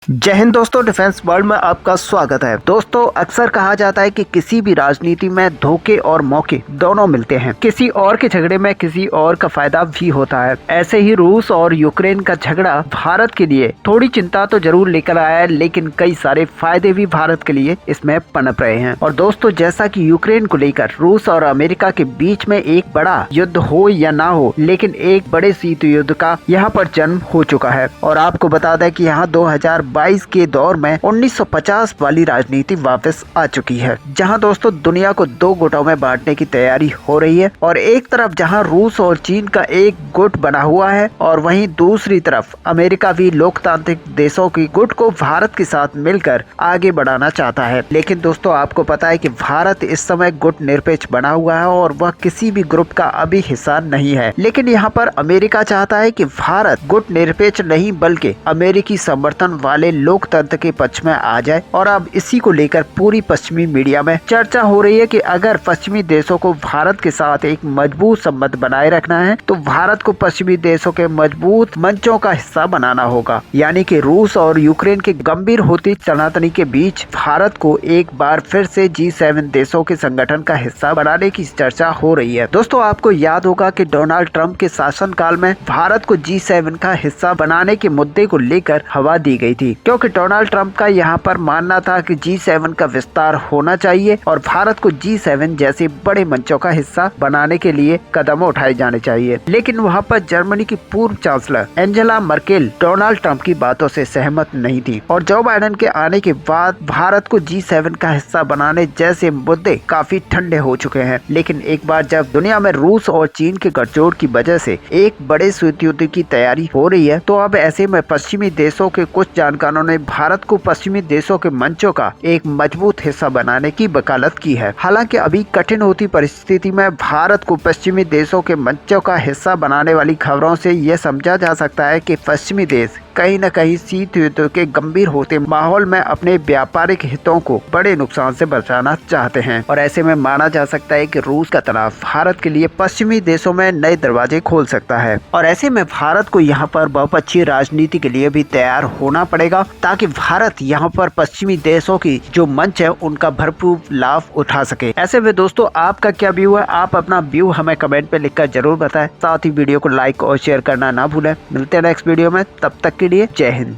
जय हिंद दोस्तों, defence world में आपका स्वागत है। दोस्तों, अक्सर कहा जाता है कि किसी भी राजनीति में धोखे और मौके दोनों मिलते हैं। किसी और के झगड़े में किसी और का फायदा भी होता है। ऐसे ही रूस और यूक्रेन का झगड़ा भारत के लिए थोड़ी चिंता तो जरूर लेकर आया है, लेकिन कई सारे फायदे भी भारत के लिए इसमें पनप रहे हैं। और दोस्तों, जैसा कि यूक्रेन को लेकर रूस और अमेरिका के बीच में एक बड़ा युद्ध हो या ना हो, लेकिन एक बड़े शीत युद्ध का यहाँ पर जन्म हो चुका है। और आपको बता दें कि यहाँ 2022 के दौर में 1950 वाली राजनीति वापस आ चुकी है, जहां दोस्तों दुनिया को दो गुटों में बांटने की तैयारी हो रही है। और एक तरफ जहां रूस और चीन का एक गुट बना हुआ है, और वहीं दूसरी तरफ अमेरिका भी लोकतांत्रिक देशों की गुट को भारत के साथ मिलकर आगे बढ़ाना चाहता है। लेकिन दोस्तों, आपको पता है कि भारत इस समय गुट निरपेक्ष बना हुआ है और वह किसी भी ग्रुप का अभी हिस्सा नहीं है। लेकिन यहाँ पर अमेरिका चाहता है कि भारत गुट निरपेक्ष नहीं बल्कि अमेरिकी समर्थन वाले लोकतंत्र के पक्ष में आ जाए। और अब इसी को लेकर पूरी पश्चिमी मीडिया में चर्चा हो रही है कि अगर पश्चिमी देशों को भारत के साथ एक मजबूत संबंध बनाए रखना है तो भारत को पश्चिमी देशों के मजबूत मंचों का हिस्सा बनाना होगा। यानी कि रूस और यूक्रेन के गंभीर होती तनातनी के बीच भारत को एक बार फिर से G7 देशों के संगठन का हिस्सा बनाने की चर्चा हो रही है। दोस्तों, आपको याद होगा कि डोनाल्ड ट्रंप के शासनकाल में भारत को G7 का हिस्सा बनाने के मुद्दे को लेकर हवा दी गई थी, क्योंकि डोनाल्ड ट्रंप का यहाँ पर मानना था कि G7 का विस्तार होना चाहिए और भारत को G7 जैसे बड़े मंचों का हिस्सा बनाने के लिए कदम उठाए जाने चाहिए। लेकिन वहाँ पर जर्मनी की पूर्व chancellor Angela Merkel Donald Trump की बातों से सहमत नहीं थी, और जो बाइडेन के आने के बाद भारत को G7 का हिस्सा बनाने जैसे मुद्दे काफी ठंडे हो चुके हैं। लेकिन एक बार जब दुनिया में रूस और चीन के गठजोड़ की वजह से एक बड़े शीत युद्ध की तैयारी हो रही है, तो अब ऐसे में पश्चिमी देशों के कुछ जानकारों ने भारत को पश्चिमी देशों के मंचों का एक मजबूत हिस्सा बनाने की वकालत की है। हालांकि अभी कठिन होती परिस्थिति में भारत को पश्चिमी देशों के मंचों का हिस्सा बनाने वाली खबरों से यह समझा जा सकता है कि पश्चिमी देश कहीं न कहीं शीत युद्ध के गंभीर होते माहौल में अपने व्यापारिक हितों को बड़े नुकसान से बचाना चाहते हैं। और ऐसे में माना जा सकता है कि रूस का तनाव भारत के लिए पश्चिमी देशों में नए दरवाजे खोल सकता है। और ऐसे में भारत को यहाँ पर बहुपक्षीय राजनीति के लिए भी तैयार होना पड़ेगा, ताकि भारत यहाँ पर पश्चिमी देशों की जो मंच है उनका भरपूर लाभ उठा सके। ऐसे में दोस्तों, आपका क्या व्यू है? आप अपना व्यू हमें कमेंट पे लिखकर जरूर बताएं। साथ ही वीडियो को लाइक और शेयर करना ना भूलें। मिलते हैं नेक्स्ट वीडियो में, तब तक के लिए जय हिंद।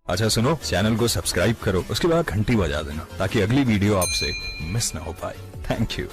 अच्छा सुनो, चैनल को सब्सक्राइब करो, उसके बाद घंटी बजा देना ताकि अगली वीडियो आपसे मिस ना हो पाए। Thank you.